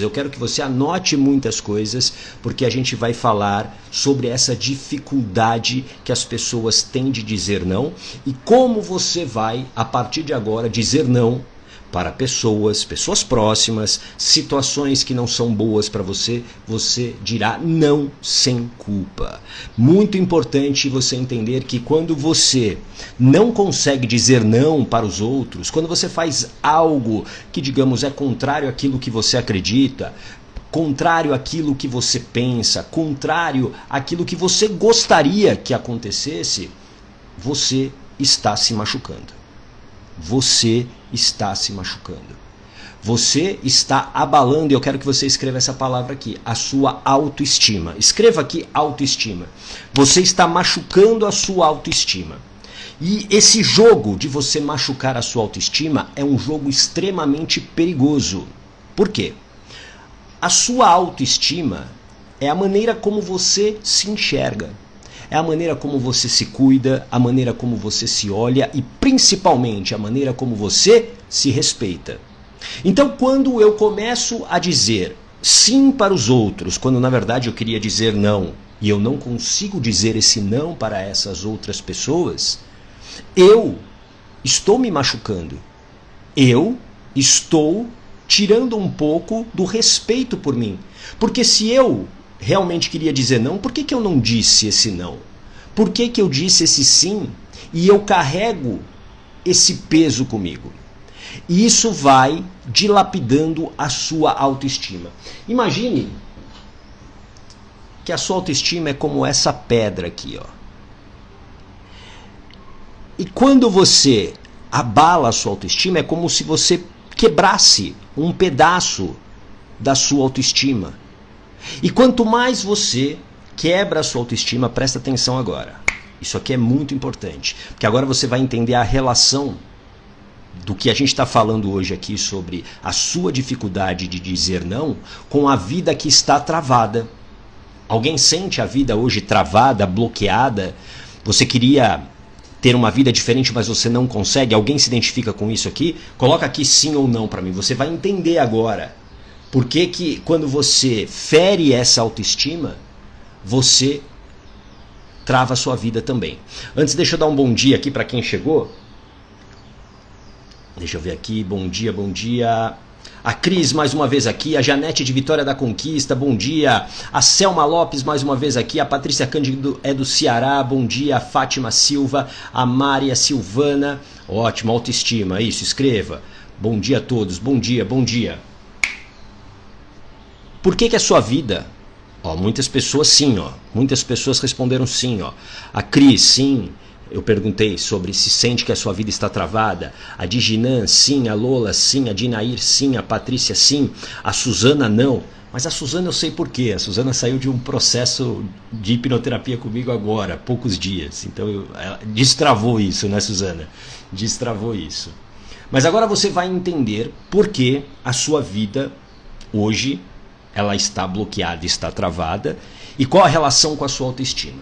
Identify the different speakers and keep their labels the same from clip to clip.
Speaker 1: Eu quero que você anote muitas coisas, porque a gente vai falar sobre essa dificuldade que as pessoas têm de dizer não e como você vai, a partir de agora, dizer não para pessoas próximas, situações que não são boas para você, você dirá não sem culpa. Muito importante você entender que quando você não consegue dizer não para os outros, quando você faz algo que, digamos, é contrário àquilo que você acredita, contrário àquilo que você pensa, contrário àquilo que você gostaria que acontecesse, você está se machucando. Você está se machucando. Você está abalando, e eu quero que você escreva essa palavra aqui, a sua autoestima. Escreva aqui autoestima. Você está machucando a sua autoestima. E esse jogo de você machucar a sua autoestima é um jogo extremamente perigoso. Por quê? A sua autoestima é a maneira como você se enxerga. É a maneira como você se cuida, a maneira como você se olha e principalmente a maneira como você se respeita. Então, quando eu começo a dizer sim para os outros, quando na verdade eu queria dizer não, e eu não consigo dizer esse não para essas outras pessoas, eu estou me machucando. Eu estou tirando um pouco do respeito por mim. Porque se eu realmente queria dizer não, por que eu não disse esse não? Por que eu disse esse sim e eu carrego esse peso comigo? E isso vai dilapidando a sua autoestima. Imagine que a sua autoestima é como essa pedra aqui, ó. E quando você abala a sua autoestima, é como se você quebrasse um pedaço da sua autoestima. E quanto mais você quebra a sua autoestima, presta atenção agora. Isso aqui é muito importante, porque agora você vai entender a relação do que a gente está falando hoje aqui sobre a sua dificuldade de dizer não com a vida que está travada. Alguém sente a vida hoje travada, bloqueada? Você queria ter uma vida diferente, mas você não consegue? Alguém se identifica com isso aqui? Coloca aqui sim ou não para mim. Você vai entender agora por que quando você fere essa autoestima, você trava a sua vida também. Antes, deixa eu dar um bom dia aqui para quem chegou. Deixa eu ver aqui, bom dia, bom dia. A Cris mais uma vez aqui, a Janete de Vitória da Conquista, bom dia. A Selma Lopes mais uma vez aqui, a Patrícia Cândido é do Ceará, bom dia. A Fátima Silva, a Mária Silvana, ótimo, autoestima, isso, escreva. Bom dia a todos, bom dia, bom dia. Por que a sua vida... Ó, muitas pessoas sim, ó. Muitas pessoas responderam sim, ó. A Cris, sim. Eu perguntei sobre se sente que a sua vida está travada. A Diginan, sim. A Lola, sim. A Dinair, sim. A Patrícia, sim. A Suzana, não. Mas a Suzana eu sei por quê. A Suzana saiu de um processo de hipnoterapia comigo agora, há poucos dias. Então, ela destravou isso, né, Suzana? Destravou isso. Mas agora você vai entender por que a sua vida hoje ela está bloqueada, está travada, e qual a relação com a sua autoestima.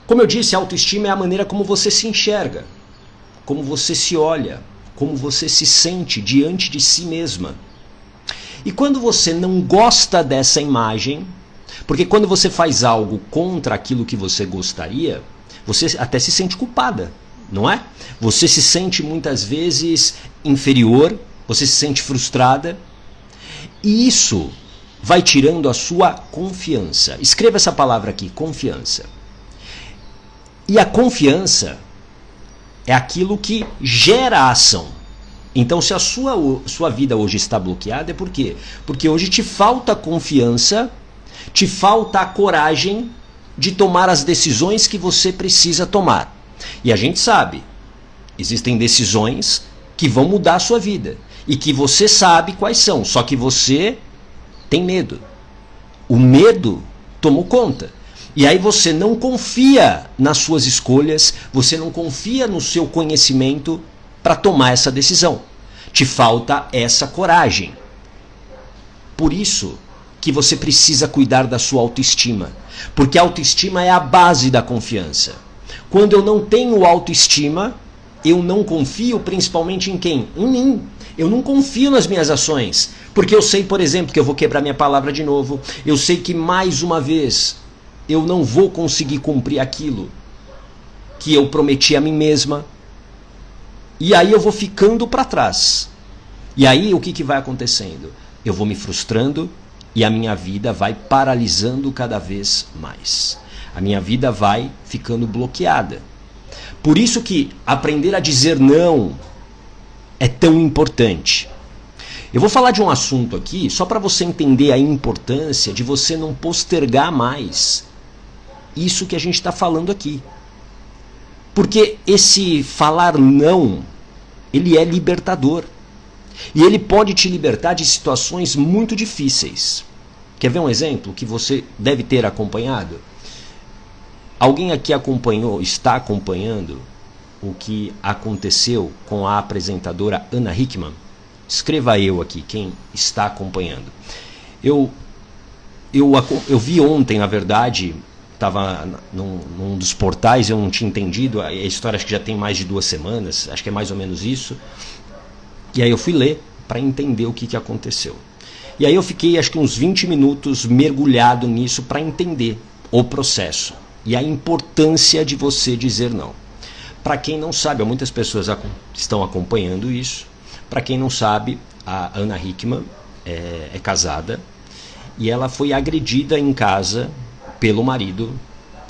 Speaker 1: Como eu disse, a autoestima é a maneira como você se enxerga, como você se olha, como você se sente diante de si mesma. E quando você não gosta dessa imagem, porque quando você faz algo contra aquilo que você gostaria, você até se sente culpada, não é? Você se sente muitas vezes inferior, você se sente frustrada, e isso vai tirando a sua confiança. Escreva essa palavra aqui, confiança. E a confiança é aquilo que gera a ação. Então, se a sua vida hoje está bloqueada, é por quê? Porque hoje te falta confiança, te falta a coragem de tomar as decisões que você precisa tomar. E a gente sabe, existem decisões que vão mudar a sua vida. E que você sabe quais são, só que você tem medo. O medo tomou conta. E aí você não confia nas suas escolhas, você não confia no seu conhecimento para tomar essa decisão. Te falta essa coragem. Por isso que você precisa cuidar da sua autoestima. Porque a autoestima é a base da confiança. Quando eu não tenho autoestima, eu não confio principalmente em quem? Em mim. Eu não confio nas minhas ações. Porque eu sei, por exemplo, que eu vou quebrar minha palavra de novo. Eu sei que mais uma vez eu não vou conseguir cumprir aquilo que eu prometi a mim mesma. E aí eu vou ficando para trás. E aí o que vai acontecendo? Eu vou me frustrando e a minha vida vai paralisando cada vez mais. A minha vida vai ficando bloqueada. Por isso que aprender a dizer não é tão importante. Eu vou falar de um assunto aqui só para você entender a importância de você não postergar mais isso que a gente está falando aqui. Porque esse falar não, ele é libertador. E ele pode te libertar de situações muito difíceis. Quer ver um exemplo que você deve ter acompanhado? Alguém aqui está acompanhando o que aconteceu com a apresentadora Ana Hickman? Escreva eu aqui, quem está acompanhando. Eu vi ontem, na verdade, estava num dos portais, eu não tinha entendido, a história acho que já tem mais de 2 semanas, acho que é mais ou menos isso. E aí eu fui ler para entender o que aconteceu. E aí eu fiquei acho que uns 20 minutos mergulhado nisso para entender o processo e a importância de você dizer não. Para quem não sabe, muitas pessoas estão acompanhando isso. Para quem não sabe, a Ana Hickman é casada e ela foi agredida em casa pelo marido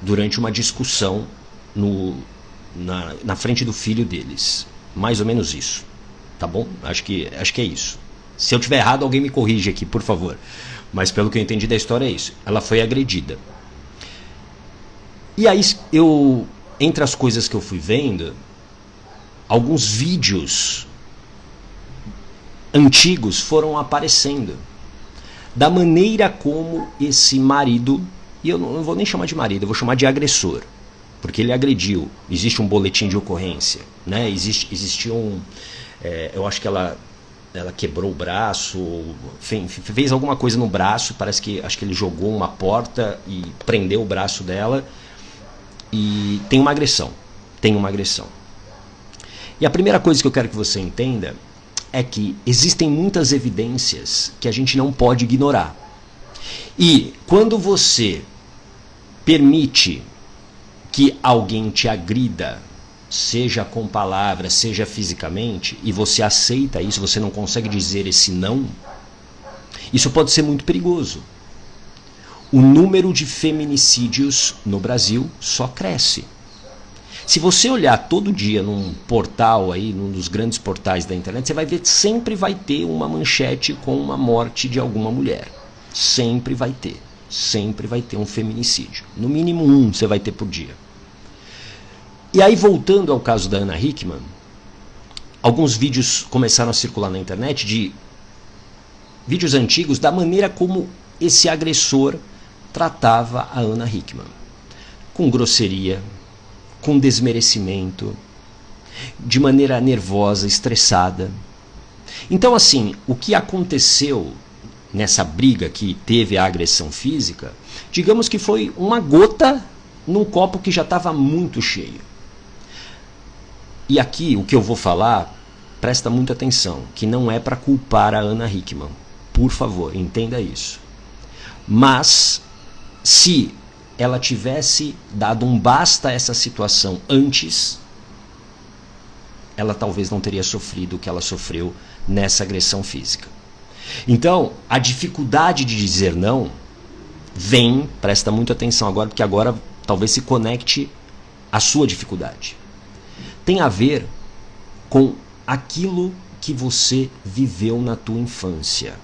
Speaker 1: durante uma discussão na frente do filho deles. Mais ou menos isso. Tá bom? Acho que é isso. Se eu tiver errado, alguém me corrige aqui, por favor. Mas pelo que eu entendi da história é isso. Ela foi agredida. E aí, entre as coisas que eu fui vendo, alguns vídeos antigos foram aparecendo. Da maneira como esse marido, e eu não vou nem chamar de marido, eu vou chamar de agressor. Porque ele agrediu. Existe um boletim de ocorrência. Né? Existia um... eu acho que ela quebrou o braço, fez alguma coisa no braço, acho que ele jogou uma porta e prendeu o braço dela e tem uma agressão. E a primeira coisa que eu quero que você entenda é que existem muitas evidências que a gente não pode ignorar. E quando você permite que alguém te agrida, seja com palavras, seja fisicamente, e você aceita isso, você não consegue dizer esse não, isso pode ser muito perigoso. O número de feminicídios no Brasil só cresce. Se você olhar todo dia num portal aí, num dos grandes portais da internet, você vai ver que sempre vai ter uma manchete com uma morte de alguma mulher. Sempre vai ter um feminicídio. No mínimo um você vai ter por dia. E aí, voltando ao caso da Ana Hickman, alguns vídeos começaram a circular na internet, de vídeos antigos, da maneira como esse agressor tratava a Ana Hickman. Com grosseria, com desmerecimento, de maneira nervosa, estressada. Então, assim, o que aconteceu nessa briga que teve a agressão física, digamos que foi uma gota num copo que já estava muito cheio. E aqui o que eu vou falar, presta muita atenção, que não é para culpar a Ana Hickman. Por favor, entenda isso. Mas, se ela tivesse dado um basta a essa situação antes, ela talvez não teria sofrido o que ela sofreu nessa agressão física. Então, a dificuldade de dizer não vem, presta muita atenção agora, porque agora talvez se conecte à sua dificuldade. Tem a ver com aquilo que você viveu na tua infância.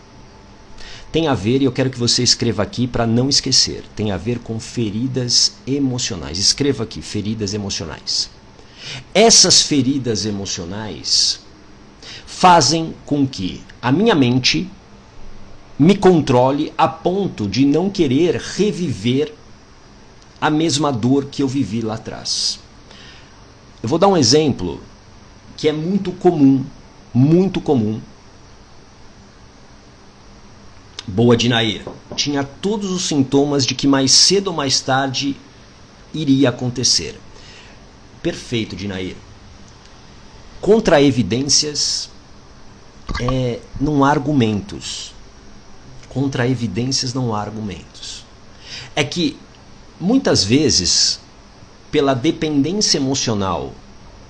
Speaker 1: Tem a ver, e eu quero que você escreva aqui para não esquecer, tem a ver com feridas emocionais. Escreva aqui, feridas emocionais. Essas feridas emocionais fazem com que a minha mente me controle a ponto de não querer reviver a mesma dor que eu vivi lá atrás. Eu vou dar um exemplo que é muito comum, muito comum. Boa, Dinair. Tinha todos os sintomas de que mais cedo ou mais tarde iria acontecer. Perfeito, Dinair. Contra evidências, não há argumentos. Contra evidências não há argumentos. É que, muitas vezes, pela dependência emocional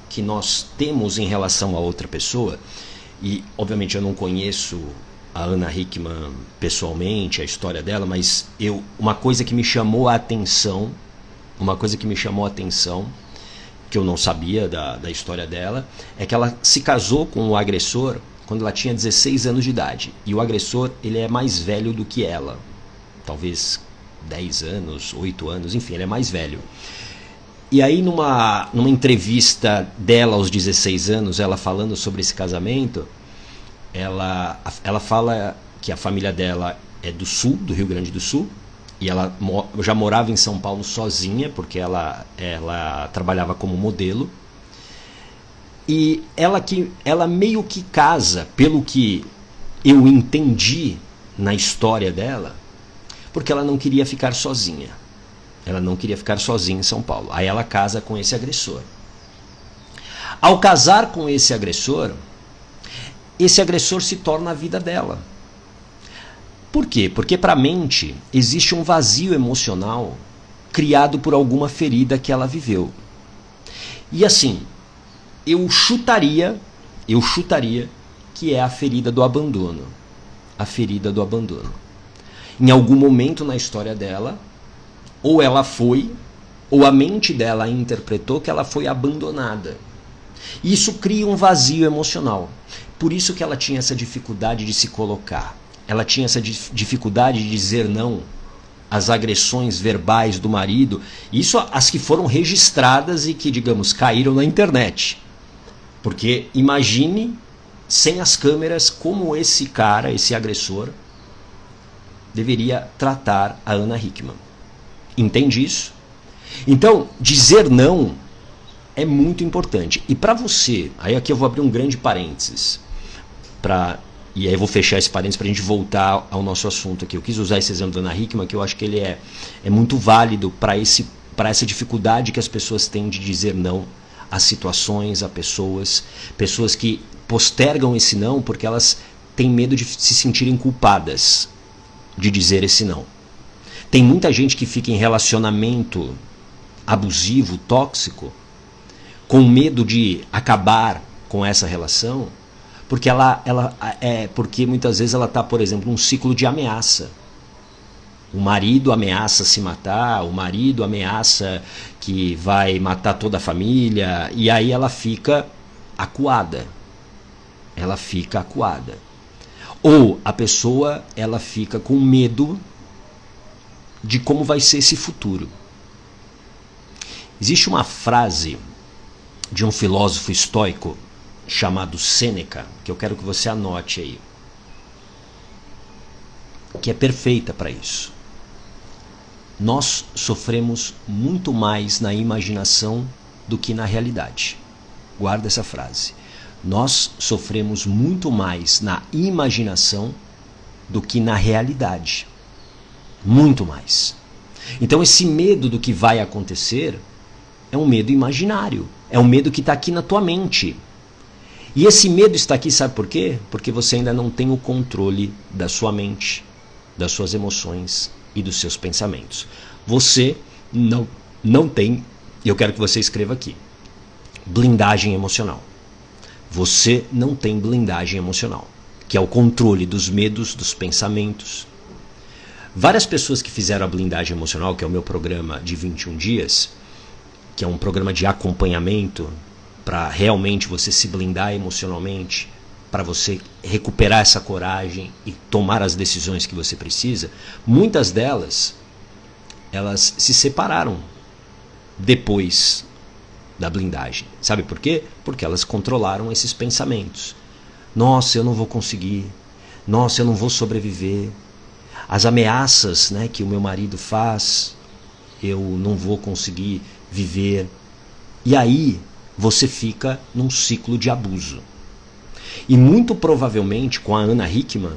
Speaker 1: que nós temos em relação a outra pessoa, e obviamente eu não conheço a Ana Hickman pessoalmente, a história dela, mas uma coisa que me chamou a atenção, que eu não sabia da história dela, é que ela se casou com o agressor quando ela tinha 16 anos de idade. E o agressor, ele é mais velho do que ela. Talvez 10 anos, 8 anos, enfim, ele é mais velho. E aí numa entrevista dela aos 16 anos, ela falando sobre esse casamento, ela fala que a família dela é do sul, do Rio Grande do Sul, e ela já morava em São Paulo sozinha, porque ela trabalhava como modelo. E ela meio que casa, pelo que eu entendi na história dela, porque ela não queria ficar sozinha. Ela não queria ficar sozinha em São Paulo. Aí ela casa com esse agressor. Ao casar com esse agressor se torna a vida dela. Por quê? Porque para a mente existe um vazio emocional criado por alguma ferida que ela viveu. E assim, eu chutaria que é a ferida do abandono. A ferida do abandono. Em algum momento na história dela, ou ela foi, ou a mente dela interpretou que ela foi abandonada. E isso cria um vazio emocional. Por isso que ela tinha essa dificuldade de se colocar. Ela tinha essa dificuldade de dizer não às agressões verbais do marido. Isso as que foram registradas e que, digamos, caíram na internet. Porque imagine, sem as câmeras, como esse cara, esse agressor, deveria tratar a Ana Hickman. Entende isso? Então, dizer não é muito importante. E para você, aí aqui eu vou abrir um grande parênteses, e aí eu vou fechar esse parênteses para a gente voltar ao nosso assunto aqui. Eu quis usar esse exemplo da Ana Hickman, que eu acho que ele é muito válido para essa dificuldade que as pessoas têm de dizer não a situações, a pessoas que postergam esse não porque elas têm medo de se sentirem culpadas de dizer esse não. Tem muita gente que fica em relacionamento abusivo, tóxico, com medo de acabar com essa relação, porque porque muitas vezes ela está, por exemplo, num ciclo de ameaça. O marido ameaça se matar, o marido ameaça que vai matar toda a família, e aí ela fica acuada. Ou a pessoa, ela fica com medo de como vai ser esse futuro. Existe uma frase de um filósofo estoico chamado Sêneca, que eu quero que você anote aí, que é perfeita para isso. Nós sofremos muito mais na imaginação do que na realidade. Guarda essa frase. Nós sofremos muito mais na imaginação do que na realidade. Muito mais. Então esse medo do que vai acontecer é um medo imaginário. É um medo que está aqui na tua mente. E esse medo está aqui, sabe por quê? Porque você ainda não tem o controle da sua mente, das suas emoções e dos seus pensamentos. Você não tem, eu quero que você escreva aqui, blindagem emocional. Você não tem blindagem emocional, que é o controle dos medos, dos pensamentos. Várias pessoas que fizeram a blindagem emocional, que é o meu programa de 21 dias, que é um programa de acompanhamento para realmente você se blindar emocionalmente, para você recuperar essa coragem e tomar as decisões que você precisa, muitas delas, elas se separaram depois da blindagem. Sabe por quê? Porque elas controlaram esses pensamentos. Nossa, eu não vou conseguir. Nossa, eu não vou sobreviver. As ameaças, né, que o meu marido faz, eu não vou conseguir viver. E aí você fica num ciclo de abuso. E muito provavelmente com a Ana Hickman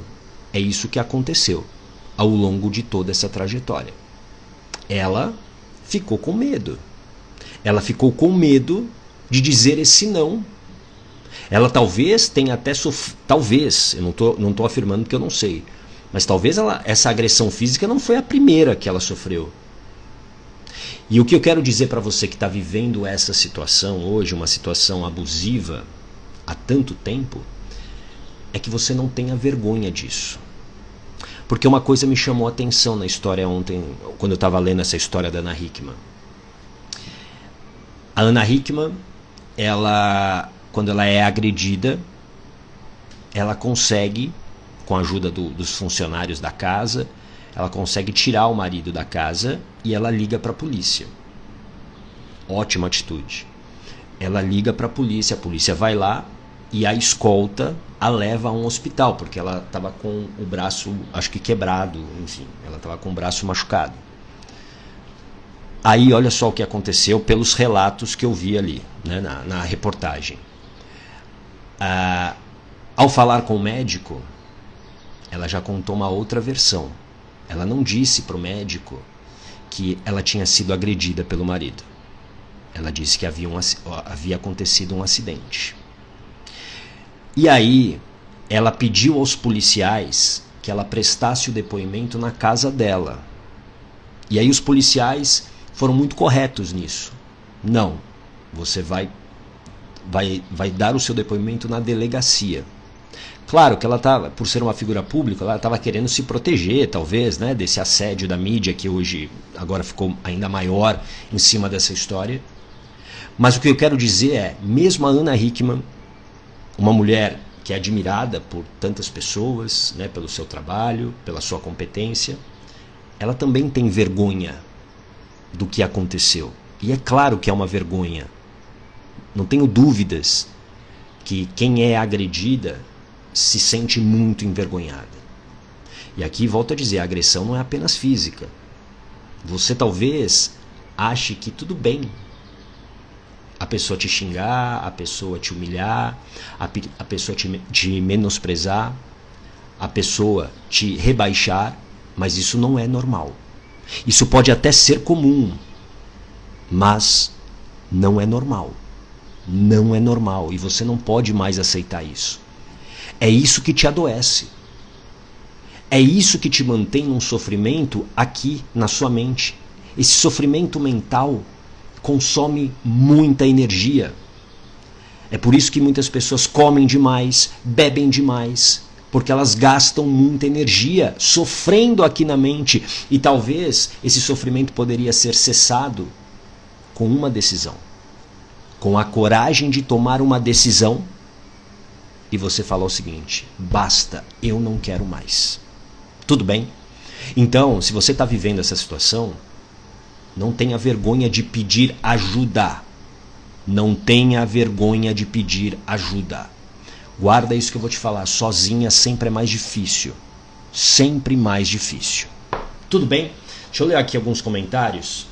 Speaker 1: é isso que aconteceu ao longo de toda essa trajetória. Ela ficou com medo. Ela ficou com medo de dizer esse não. Ela talvez tenha até talvez, eu não tô afirmando porque eu não sei, mas talvez essa agressão física não foi a primeira que ela sofreu. E o que eu quero dizer para você que está vivendo essa situação hoje, uma situação abusiva há tanto tempo, é que você não tenha vergonha disso. Porque uma coisa me chamou a atenção na história ontem, quando eu estava lendo essa história da Ana Hickman. A Ana Hickman, quando ela é agredida, ela consegue, com a ajuda dos funcionários da casa, ela consegue tirar o marido da casa e ela liga para a polícia. Ótima atitude. Ela liga para a polícia vai lá e a escolta a leva a um hospital, porque ela estava com o braço, acho que quebrado, enfim, ela estava com o braço machucado. Aí olha só o que aconteceu pelos relatos que eu vi ali, né, na reportagem. Ao falar com o médico, ela já contou uma outra versão. Ela não disse para o médico que ela tinha sido agredida pelo marido. Ela disse que havia acontecido um acidente. E aí, ela pediu aos policiais que ela prestasse o depoimento na casa dela. E aí os policiais foram muito corretos nisso. Não, você vai dar o seu depoimento na delegacia. Claro que ela estava, por ser uma figura pública, ela estava querendo se proteger, talvez, né, desse assédio da mídia que hoje, agora ficou ainda maior em cima dessa história. Mas o que eu quero dizer é, mesmo a Ana Hickman, uma mulher que é admirada por tantas pessoas, né, pelo seu trabalho, pela sua competência, ela também tem vergonha do que aconteceu. E é claro que é uma vergonha. Não tenho dúvidas que quem é agredida se sente muito envergonhada. E aqui volto a dizer, a agressão não é apenas física. Você talvez ache que tudo bem a pessoa te xingar, a pessoa te humilhar, a pessoa te menosprezar, a pessoa te rebaixar, mas isso não é normal. Isso pode até ser comum, mas não é normal. Não é normal e você não pode mais aceitar isso. É isso que te adoece. É isso que te mantém num sofrimento aqui na sua mente. Esse sofrimento mental consome muita energia. É por isso que muitas pessoas comem demais, bebem demais, porque elas gastam muita energia sofrendo aqui na mente. E talvez esse sofrimento poderia ser cessado com uma decisão. Com a coragem de tomar uma decisão e você falar o seguinte: basta, eu não quero mais. Tudo bem? Então, se você está vivendo essa situação, não tenha vergonha de pedir ajuda. Não tenha vergonha de pedir ajuda. Guarda isso que eu vou te falar. Sozinha sempre é mais difícil. Sempre mais difícil. Tudo bem? Deixa eu ler aqui alguns comentários.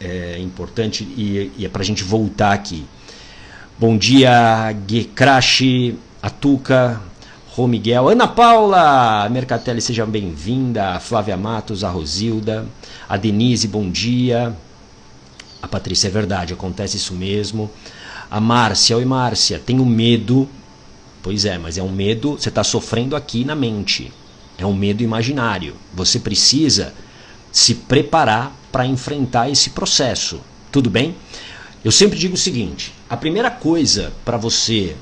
Speaker 1: É importante e é pra gente voltar aqui. Bom dia, Gekrash, Atuca, Rô Miguel, Ana Paula, Mercatelli, seja bem-vinda, Flávia Matos, a Rosilda, a Denise, bom dia, a Patrícia, é verdade, acontece isso mesmo, a Márcia, oi Márcia, tenho medo, pois é, mas é um medo, você está sofrendo aqui na mente, é um medo imaginário, você precisa se preparar para enfrentar esse processo, tudo bem? Eu sempre digo o seguinte, a primeira coisa para você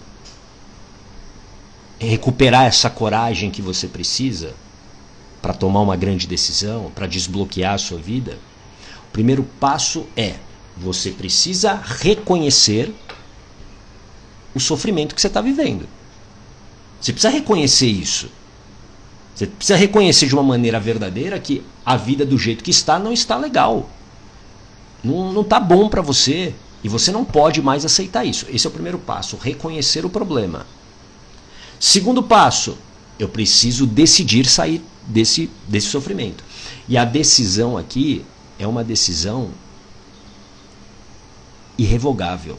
Speaker 1: recuperar essa coragem que você precisa para tomar uma grande decisão, para desbloquear a sua vida, o primeiro passo é, você precisa reconhecer o sofrimento que você está vivendo. Você precisa reconhecer isso. Você precisa reconhecer de uma maneira verdadeira que a vida do jeito que está não está legal. Não está bom para você. E você não pode mais aceitar isso. Esse é o primeiro passo, reconhecer o problema. Segundo passo, eu preciso decidir sair desse sofrimento. E a decisão aqui é uma decisão irrevogável.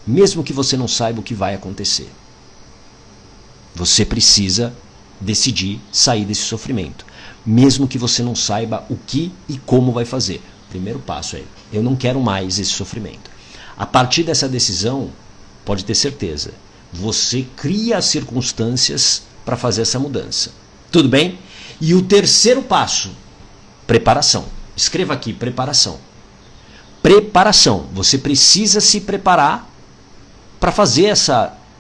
Speaker 1: Mesmo que você não saiba o que vai acontecer. Você precisa decidir sair desse sofrimento. Mesmo que você não saiba o que e como vai fazer. Primeiro passo é, eu não quero mais esse sofrimento. A partir dessa decisão, pode ter certeza. Você cria as circunstâncias para fazer essa mudança. Tudo bem? E o terceiro passo, preparação. Escreva aqui, preparação. Preparação. Você precisa se preparar para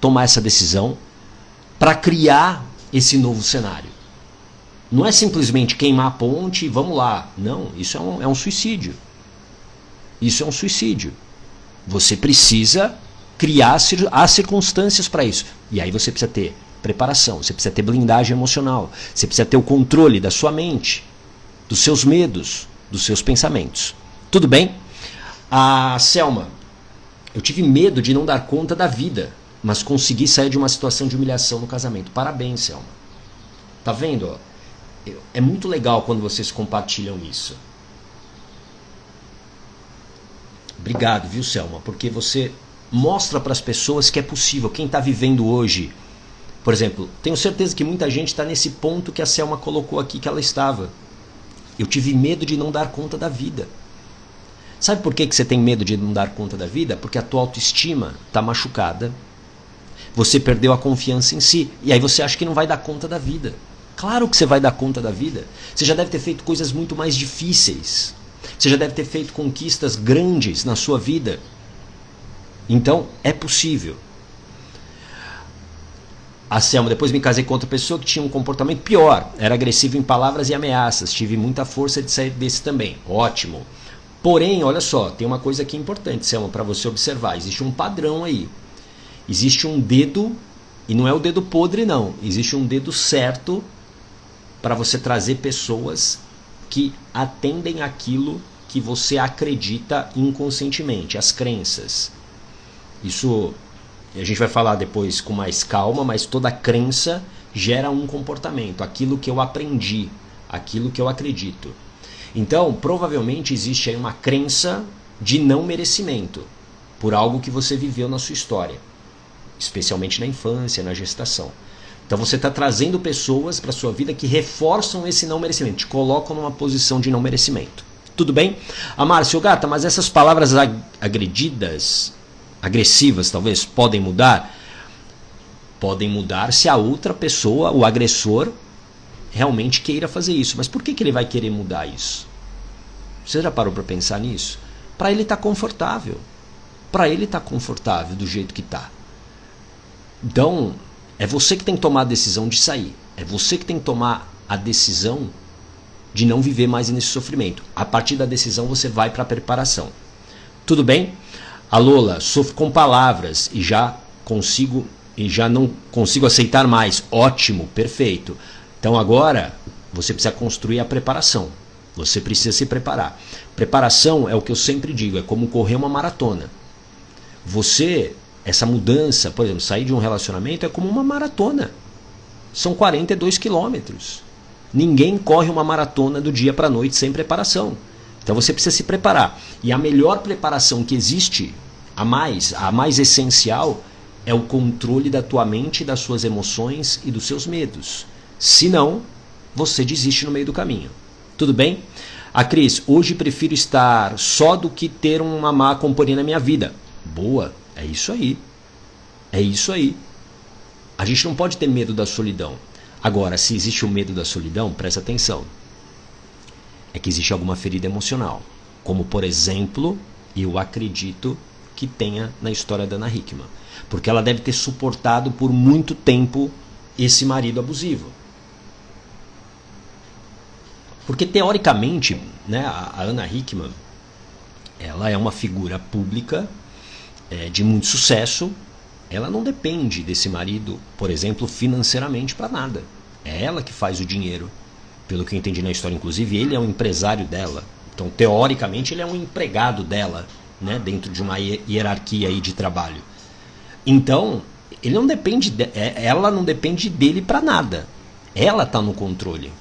Speaker 1: tomar essa decisão, para criar esse novo cenário. Não é simplesmente queimar a ponte e vamos lá. Não, isso é um suicídio. Isso é um suicídio. Você precisa criar as circunstâncias para isso. E aí você precisa ter preparação, você precisa ter blindagem emocional, você precisa ter o controle da sua mente, dos seus medos, dos seus pensamentos. Tudo bem? A Selma, eu tive medo de não dar conta da vida, mas consegui sair de uma situação de humilhação no casamento. Parabéns, Selma. Tá vendo? Ó? É muito legal quando vocês compartilham isso. Obrigado, viu, Selma? Porque você mostra para as pessoas que é possível. Quem está vivendo hoje, por exemplo, tenho certeza que muita gente está nesse ponto que a Selma colocou aqui que ela estava. Eu tive medo de não dar conta da vida. Sabe por que você tem medo de não dar conta da vida? Porque a tua autoestima está machucada. Você perdeu a confiança em si. E aí você acha que não vai dar conta da vida. Claro que você vai dar conta da vida. Você já deve ter feito coisas muito mais difíceis. Você já deve ter feito conquistas grandes na sua vida. Então, é possível. A Selma, depois me casei com outra pessoa que tinha um comportamento pior. Era agressivo em palavras e ameaças. Tive muita força de sair desse também. Ótimo. Porém, olha só, tem uma coisa aqui importante, Selma, para você observar. Existe um padrão aí. Existe um dedo, e não é o dedo podre não. Existe um dedo certo para você trazer pessoas que atendem aquilo que você acredita inconscientemente, as crenças. Isso a gente vai falar depois com mais calma, mas toda crença gera um comportamento, aquilo que eu aprendi, aquilo que eu acredito. Então, provavelmente existe aí uma crença de não merecimento por algo que você viveu na sua história, especialmente na infância, na gestação. Então você está trazendo pessoas para a sua vida que reforçam esse não merecimento, te colocam numa posição de não merecimento. Tudo bem? A Márcia, gata, mas essas palavras agredidas, agressivas talvez, podem mudar? Podem mudar se a outra pessoa, o agressor, realmente queira fazer isso. Mas por que ele vai querer mudar isso? Você já parou para pensar nisso? Para ele estar confortável. Para ele estar confortável do jeito que está. Então, é você que tem que tomar a decisão de sair. É você que tem que tomar a decisão de não viver mais nesse sofrimento. A partir da decisão você vai para a preparação. Tudo bem? A Lola, sofro com palavras e já não consigo aceitar mais. Ótimo, perfeito. Então agora você precisa construir a preparação. Você precisa se preparar. Preparação é o que eu sempre digo, é como correr uma maratona. Essa mudança, por exemplo, sair de um relacionamento é como uma maratona. São 42 quilômetros. Ninguém corre uma maratona do dia para a noite sem preparação. Então você precisa se preparar. E a melhor preparação que existe, a mais essencial, é o controle da tua mente, das suas emoções e dos seus medos. Se não, você desiste no meio do caminho. Tudo bem? A Cris, hoje prefiro estar só do que ter uma má companhia na minha vida. Boa, é isso aí. É isso aí. A gente não pode ter medo da solidão. Agora, se existe o medo da solidão, presta atenção. É que existe alguma ferida emocional. Como, por exemplo, eu acredito que tenha na história da Ana Hickman. Porque ela deve ter suportado por muito tempo esse marido abusivo. Porque, teoricamente, né, a Ana Hickman, ela é uma figura pública de muito sucesso. Ela não depende desse marido, por exemplo, financeiramente para nada. É ela que faz o dinheiro. Pelo que eu entendi na história, inclusive, ele é um empresário dela. Então, teoricamente, ele é um empregado dela, né, dentro de uma hierarquia aí de trabalho. Então, ele não depende ela não depende dele para nada. Ela está no controle.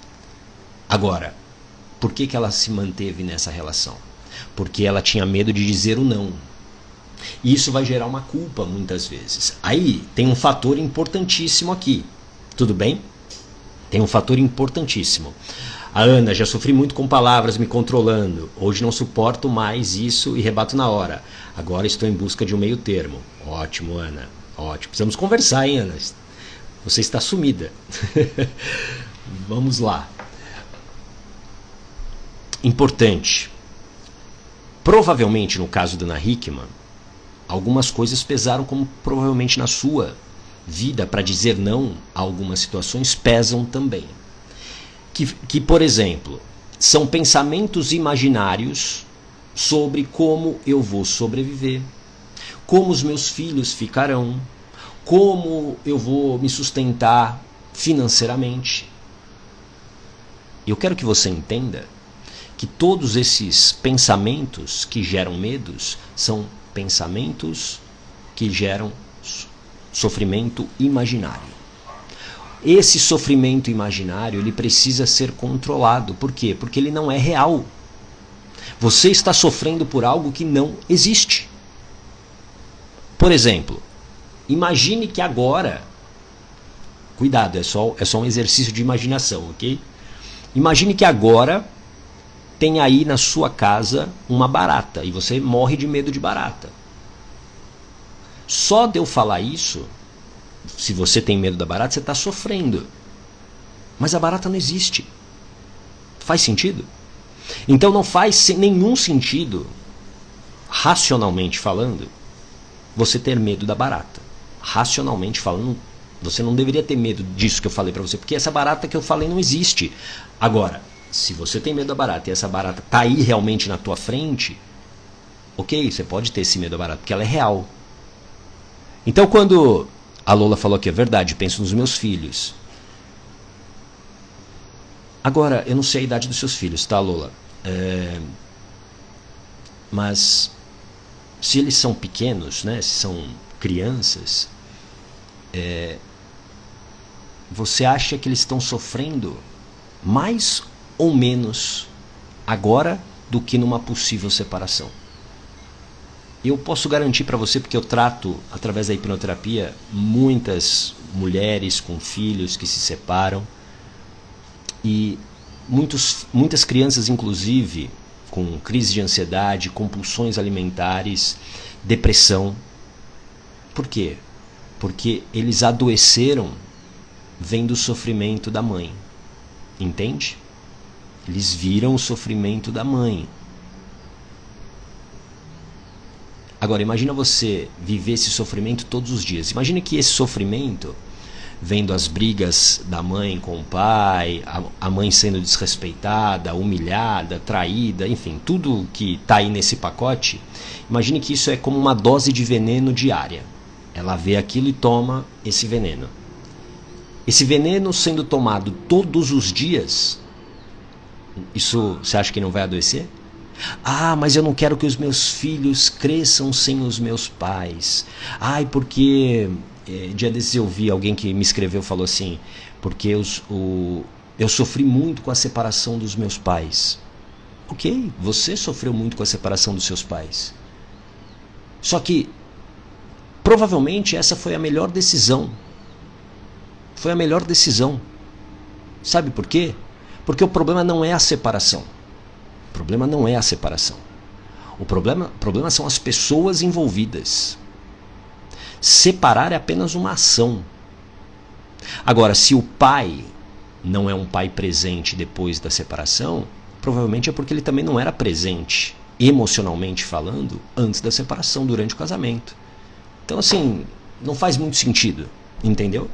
Speaker 1: Agora, por que ela se manteve nessa relação? Porque ela tinha medo de dizer o não. E isso vai gerar uma culpa muitas vezes. Aí tem um fator importantíssimo aqui. Tudo bem? Tem um fator importantíssimo. A Ana, já sofri muito com palavras me controlando. Hoje não suporto mais isso e rebato na hora. Agora estou em busca de um meio termo. Ótimo, Ana. Ótimo. Precisamos conversar, hein, Ana? Você está sumida. Vamos lá. Importante. Provavelmente, no caso da Ana Hickman, algumas coisas pesaram, como provavelmente na sua vida, para dizer não a algumas situações, pesam também. Que, por exemplo, são pensamentos imaginários sobre como eu vou sobreviver, como os meus filhos ficarão, como eu vou me sustentar financeiramente. Eu quero que você entenda que todos esses pensamentos que geram medos são pensamentos que geram sofrimento imaginário. Esse sofrimento imaginário, ele precisa ser controlado. Por quê? Porque ele não é real. Você está sofrendo por algo que não existe. Por exemplo, imagine que agora... Cuidado, é só um exercício de imaginação, ok? Imagine que agora tem aí na sua casa uma barata e você morre de medo de barata. Só de eu falar isso... Se você tem medo da barata, você está sofrendo. Mas a barata não existe. Faz sentido? Então não faz nenhum sentido, racionalmente falando, você ter medo da barata. Racionalmente falando, você não deveria ter medo disso que eu falei para você, porque essa barata que eu falei não existe. Agora, se você tem medo da barata e essa barata está aí realmente na tua frente, ok, você pode ter esse medo da barata, porque ela é real. Então quando... A Lola falou que é verdade, penso nos meus filhos. Agora, eu não sei a idade dos seus filhos, tá, Lola? Mas se eles são pequenos, né, se são crianças, você acha que eles estão sofrendo mais ou menos agora do que numa possível separação? Eu posso garantir para você, porque eu trato, através da hipnoterapia, muitas mulheres com filhos que se separam e muitas crianças, inclusive, com crise de ansiedade, compulsões alimentares, depressão. Por quê? Porque eles adoeceram vendo o sofrimento da mãe. Entende? Eles viram o sofrimento da mãe. Agora, imagina você viver esse sofrimento todos os dias. Imagina que esse sofrimento, vendo as brigas da mãe com o pai, a mãe sendo desrespeitada, humilhada, traída, enfim, tudo que está aí nesse pacote, imagine que isso é como uma dose de veneno diária. Ela vê aquilo e toma esse veneno. Esse veneno sendo tomado todos os dias, isso você acha que não vai adoecer? Ah, mas eu não quero que os meus filhos cresçam sem os meus pais. Ai, porque... dia desses eu vi alguém que me escreveu, falou assim, porque eu sofri muito com a separação dos meus pais. Ok, você sofreu muito com a separação dos seus pais. Só que, provavelmente, essa foi a melhor decisão. Foi a melhor decisão. Sabe por quê? Porque o problema não é a separação. O problema não é a separação. O problema são as pessoas envolvidas. Separar é apenas uma ação. Agora, se o pai não é um pai presente depois da separação, provavelmente é porque ele também não era presente, emocionalmente falando, antes da separação, durante o casamento. Então, assim, não faz muito sentido, entendeu?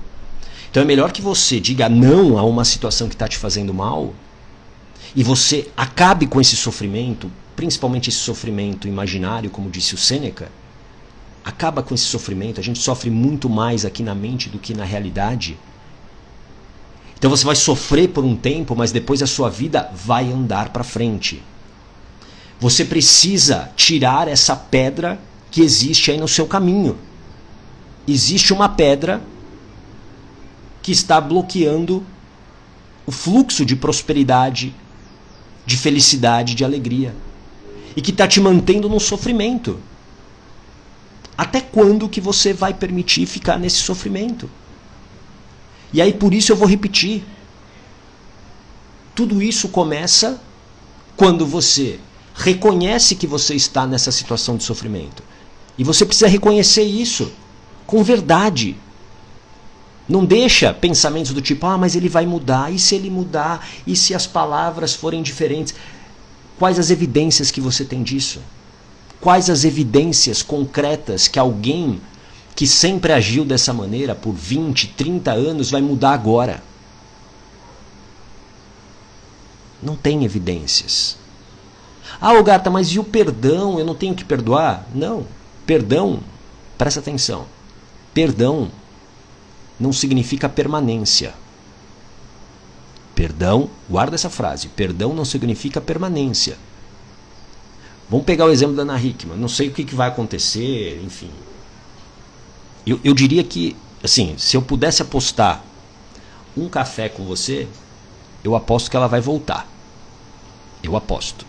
Speaker 1: Então é melhor que você diga não a uma situação que está te fazendo mal e você acabe com esse sofrimento, principalmente esse sofrimento imaginário, como disse o Sêneca. Acaba com esse sofrimento. A gente sofre muito mais aqui na mente do que na realidade. Então você vai sofrer por um tempo, mas depois a sua vida vai andar para frente. Você precisa tirar essa pedra que existe aí no seu caminho. Existe uma pedra que está bloqueando o fluxo de prosperidade, de felicidade, de alegria. E que está te mantendo no sofrimento. Até quando que você vai permitir ficar nesse sofrimento? E aí por isso eu vou repetir. Tudo isso começa quando você reconhece que você está nessa situação de sofrimento. E você precisa reconhecer isso com verdade. Não deixa pensamentos do tipo, mas ele vai mudar, e se ele mudar, e se as palavras forem diferentes? Quais as evidências que você tem disso? Quais as evidências concretas que alguém que sempre agiu dessa maneira por 20, 30 anos vai mudar agora? Não tem evidências. Gata, mas e o perdão? Eu não tenho que perdoar? Não. Perdão, presta atenção. Perdão não significa permanência. Perdão, guarda essa frase. Perdão não significa permanência. Vamos pegar o exemplo da Ana Hickman. Não sei o que vai acontecer, enfim. Eu diria que, assim, se eu pudesse apostar um café com você, eu aposto que ela vai voltar. Eu aposto.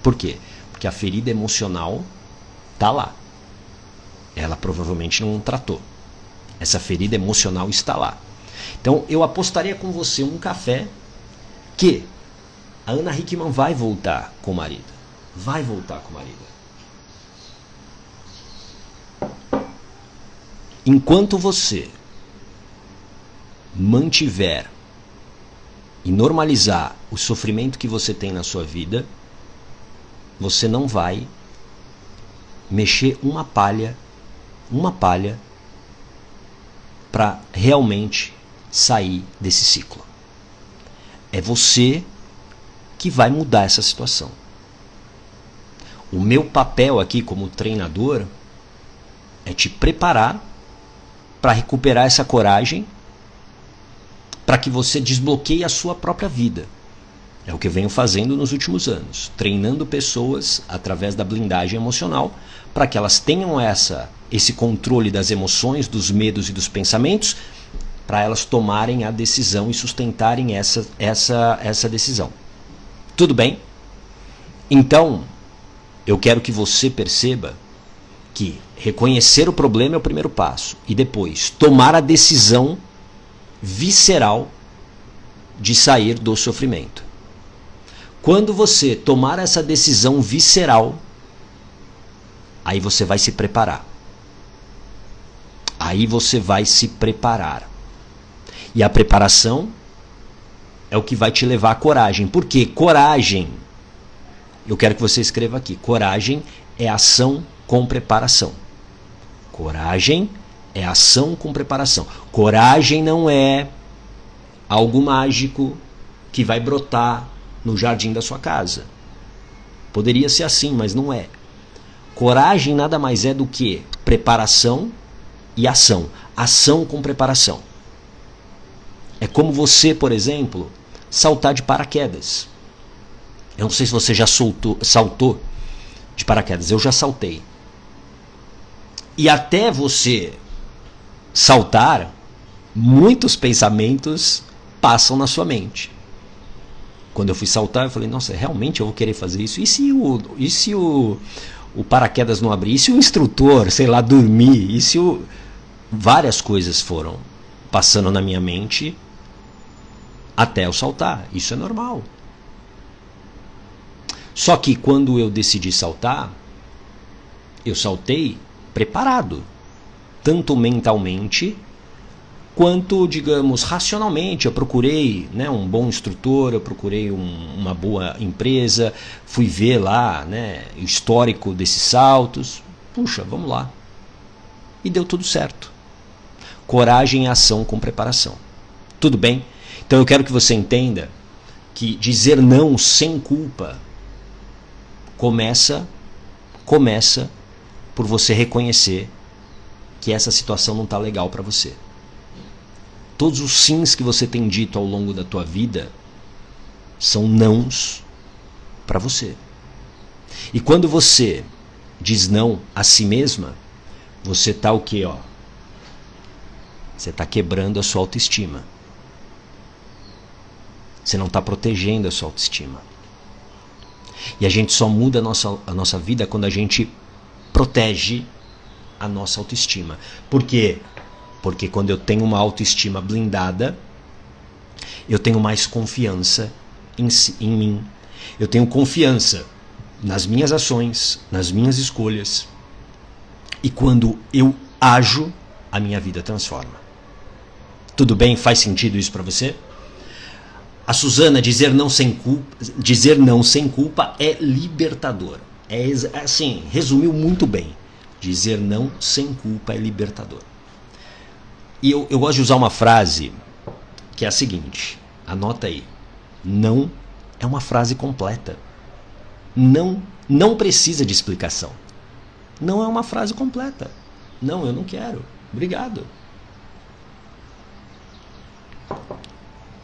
Speaker 1: Por quê? Porque a ferida emocional está lá. Ela provavelmente não tratou. Essa ferida emocional está lá. Então eu apostaria com você um café que a Ana Hickman vai voltar com o marido. Vai voltar com o marido. Enquanto você mantiver e normalizar o sofrimento que você tem na sua vida, você não vai mexer uma palha para realmente sair desse ciclo. É você que vai mudar essa situação. O meu papel aqui como treinador é te preparar para recuperar essa coragem, para que você desbloqueie a sua própria vida. É o que eu venho fazendo nos últimos anos, treinando pessoas através da blindagem emocional, para que elas tenham esse controle das emoções, dos medos e dos pensamentos, para elas tomarem a decisão e sustentarem essa decisão. Tudo bem? Então, eu quero que você perceba que reconhecer o problema é o primeiro passo, e depois tomar a decisão visceral de sair do sofrimento. Quando você tomar essa decisão visceral, aí você vai se preparar. Aí você vai se preparar. E a preparação é o que vai te levar à coragem. Por quê? Coragem, eu quero que você escreva aqui, coragem é ação com preparação. Coragem é ação com preparação. Coragem não é algo mágico que vai brotar no jardim da sua casa. Poderia ser assim, mas não é. Coragem nada mais é do que preparação e ação. Ação com preparação. É como você, por exemplo, saltar de paraquedas. Eu não sei se você já saltou de paraquedas. Eu já saltei. E até você saltar, muitos pensamentos passam na sua mente. Quando eu fui saltar, eu falei, nossa, realmente eu vou querer fazer isso? E se o paraquedas não abrir? E se o instrutor, sei lá, dormir? E se várias coisas foram passando na minha mente até eu saltar. Isso é normal. Só que quando eu decidi saltar, eu saltei preparado. Tanto mentalmente quanto, digamos, racionalmente. Eu procurei, um bom instrutor, eu procurei uma boa empresa, fui ver lá, o histórico desses saltos. Puxa, vamos lá. E deu tudo certo. Coragem e ação com preparação. Tudo bem? Então eu quero que você entenda que dizer não sem culpa começa por você reconhecer que essa situação não está legal para você. Todos os sims que você tem dito ao longo da tua vida são nãos para você. E quando você diz não a si mesma, você está o quê? Você está quebrando a sua autoestima. Você não está protegendo a sua autoestima. E a gente só muda a nossa vida quando a gente protege a nossa autoestima. Por quê? Porque quando eu tenho uma autoestima blindada, eu tenho mais confiança em mim. Eu tenho confiança nas minhas ações, nas minhas escolhas. E quando eu ajo, a minha vida transforma. Tudo bem? Faz sentido isso para você? A Suzana, dizer não sem culpa é libertador. É assim, resumiu muito bem. Dizer não sem culpa é libertador. E eu gosto de usar uma frase que é a seguinte, anota aí. Não é uma frase completa. Não precisa de explicação. Não é uma frase completa. Não, eu não quero. Obrigado.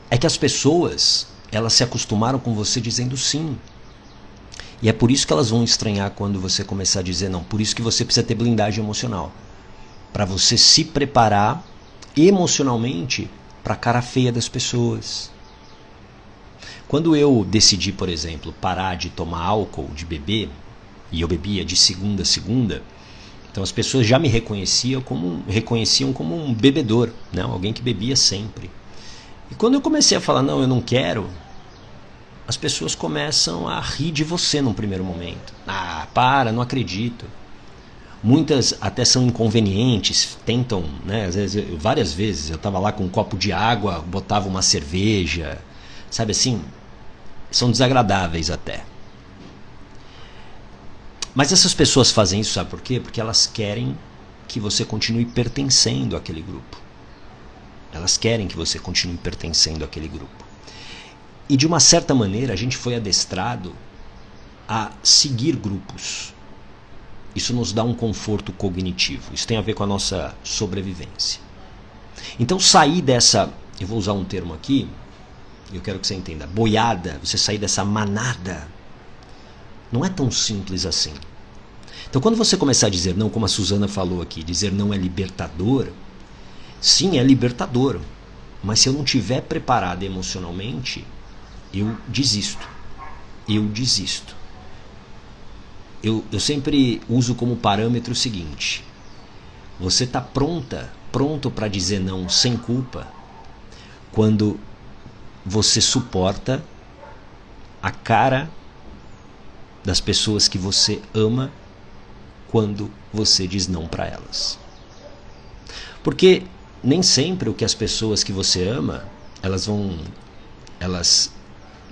Speaker 1: É que as pessoas, elas se acostumaram com você dizendo sim. E é por isso que elas vão estranhar quando você começar a dizer não. Por isso que você precisa ter blindagem emocional. Para você se preparar emocionalmente para a cara feia das pessoas. Quando eu decidi, por exemplo, parar de tomar álcool, de beber, e eu bebia de segunda a segunda, então as pessoas já me reconheciam como um bebedor, né? Alguém que bebia sempre. E quando eu comecei a falar, não, eu não quero, as pessoas começam a rir de você num primeiro momento. Ah, para, não acredito. Muitas até são inconvenientes, tentam, né? Às vezes, várias vezes eu estava lá com um copo de água, botava uma cerveja, sabe assim? São desagradáveis até. Mas essas pessoas fazem isso, sabe por quê? Porque elas querem que você continue pertencendo àquele grupo. Elas querem que você continue pertencendo àquele grupo. E de uma certa maneira a gente foi adestrado a seguir grupos. Isso nos dá um conforto cognitivo. Isso tem a ver com a nossa sobrevivência. Então sair dessa, eu vou usar um termo aqui, eu quero que você entenda, boiada, você sair dessa manada, não é tão simples assim. Então quando você começar a dizer não, como a Suzana falou aqui, dizer não é libertador, sim, é libertador. Mas se eu não estiver preparado emocionalmente, eu desisto. Eu sempre uso como parâmetro o seguinte: você está pronto para dizer não sem culpa quando você suporta a cara das pessoas que você ama quando você diz não para elas. Porque nem sempre o que as pessoas que você ama, elas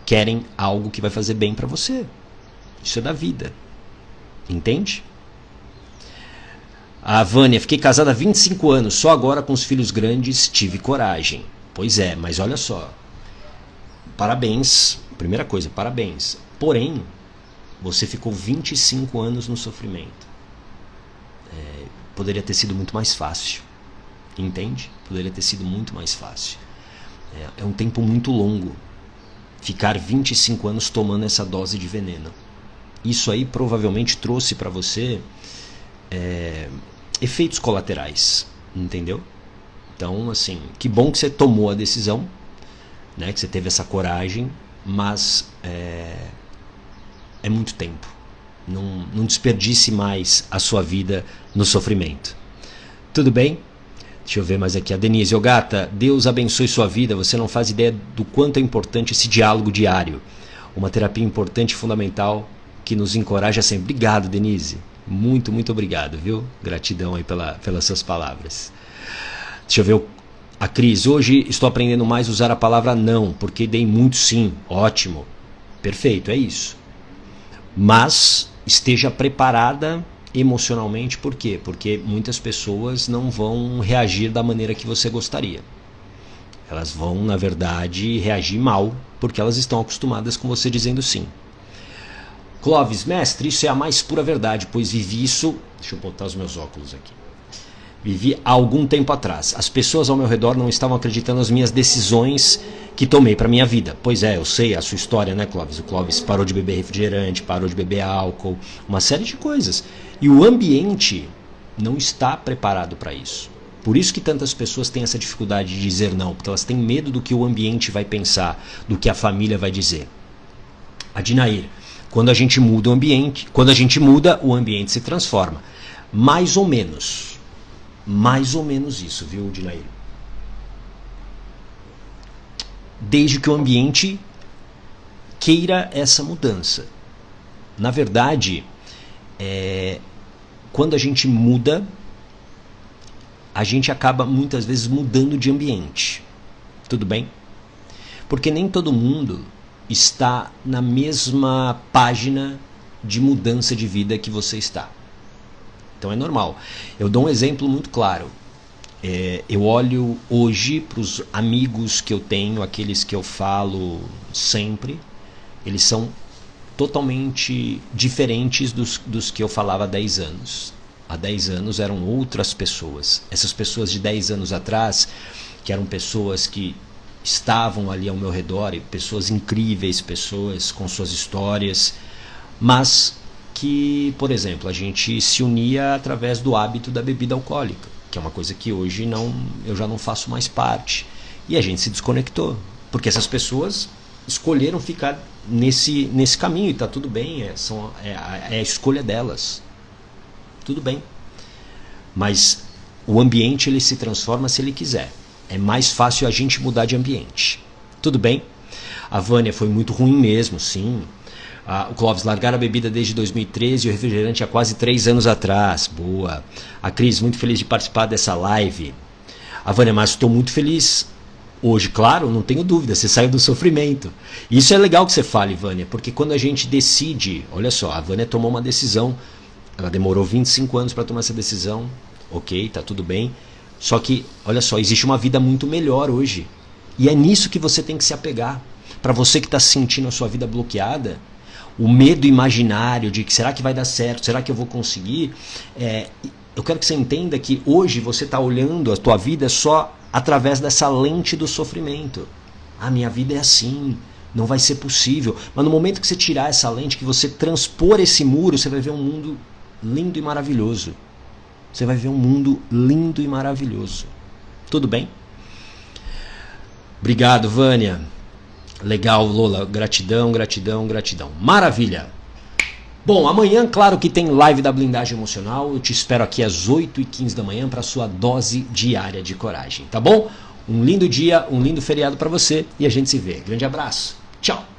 Speaker 1: querem algo que vai fazer bem para você. Isso é da vida. Entende? A Vânia, fiquei casada há 25 anos, só agora com os filhos grandes tive coragem. Pois é, mas olha só. Parabéns. Primeira coisa, parabéns. Porém, você ficou 25 anos no sofrimento. Poderia ter sido muito mais fácil. Entende? Poderia ter sido muito mais fácil. É um tempo muito longo. Ficar 25 anos tomando essa dose de veneno. Isso aí provavelmente trouxe para você efeitos colaterais. Entendeu? Então, assim, que bom que você tomou a decisão, né, que você teve essa coragem, mas é muito tempo. Não desperdice mais a sua vida no sofrimento. Tudo bem? Deixa eu ver mais aqui. A Denise, ô gata, Deus abençoe sua vida. Você não faz ideia do quanto é importante esse diálogo diário. Uma terapia importante e fundamental que nos encoraja sempre. Obrigado, Denise. Muito, muito obrigado, viu? Gratidão aí pelas suas palavras. Deixa eu ver a Cris. Hoje estou aprendendo mais a usar a palavra não, porque dei muito sim. Ótimo. Perfeito, é isso. Mas esteja preparada emocionalmente, por quê? Porque muitas pessoas não vão reagir da maneira que você gostaria. Elas vão, na verdade, reagir mal, porque elas estão acostumadas com você dizendo sim. Clóvis, mestre, isso é a mais pura verdade, pois vivi isso... Deixa eu botar os meus óculos aqui. Vivi há algum tempo atrás. As pessoas ao meu redor não estavam acreditando nas minhas decisões que tomei para minha vida. Pois é, eu sei a sua história, né, Clóvis? O Clóvis parou de beber refrigerante, parou de beber álcool, uma série de coisas. E o ambiente não está preparado para isso. Por isso que tantas pessoas têm essa dificuldade de dizer não, porque elas têm medo do que o ambiente vai pensar, do que a família vai dizer. Adinair, quando a gente muda o ambiente, o ambiente se transforma. Mais ou menos isso, viu, Dinair? Desde que o ambiente queira essa mudança. Na verdade, quando a gente muda, a gente acaba muitas vezes mudando de ambiente. Tudo bem? Porque nem todo mundo está na mesma página de mudança de vida que você está. Então é normal. Eu dou um exemplo muito claro. Eu olho hoje para os amigos que eu tenho, aqueles que eu falo sempre, eles são totalmente diferentes dos que eu falava há 10 anos. Há 10 anos eram outras pessoas. Essas pessoas de 10 anos atrás, que eram pessoas que estavam ali ao meu redor, e pessoas incríveis, pessoas com suas histórias, mas que, por exemplo, a gente se unia através do hábito da bebida alcoólica, que é uma coisa que hoje eu já não faço mais parte. E a gente se desconectou, porque essas pessoas escolheram ficar nesse caminho, e está tudo bem, é a escolha delas. Tudo bem. Mas o ambiente ele se transforma se ele quiser. É mais fácil a gente mudar de ambiente. Tudo bem? A Vânia foi muito ruim mesmo, sim. O Clóvis, largar a bebida desde 2013 e o refrigerante há quase 3 anos atrás. Boa. A Cris, muito feliz de participar dessa live. A Vânia, mas estou muito feliz hoje, claro, não tenho dúvida, você saiu do sofrimento. Isso é legal que você fale, Vânia, porque quando a gente decide, olha só, a Vânia tomou uma decisão, ela demorou 25 anos para tomar essa decisão, ok, tá tudo bem, só que, olha só, existe uma vida muito melhor hoje, e é nisso que você tem que se apegar. Para você que está sentindo a sua vida bloqueada, o medo imaginário de que será que vai dar certo, será que eu vou conseguir, eu quero que você entenda que hoje você está olhando a tua vida só através dessa lente do sofrimento. Minha vida é assim, não vai ser possível. Mas no momento que você tirar essa lente, que você transpor esse muro, você vai ver um mundo lindo e maravilhoso. Você vai ver um mundo lindo e maravilhoso. Tudo bem? Obrigado, Vânia. Legal, Lola. Gratidão, gratidão, gratidão. Maravilha! Bom, amanhã, claro que tem live da Blindagem Emocional. Eu te espero aqui às 8h15 da manhã para a sua dose diária de coragem, tá bom? Um lindo dia, um lindo feriado para você e a gente se vê. Grande abraço. Tchau!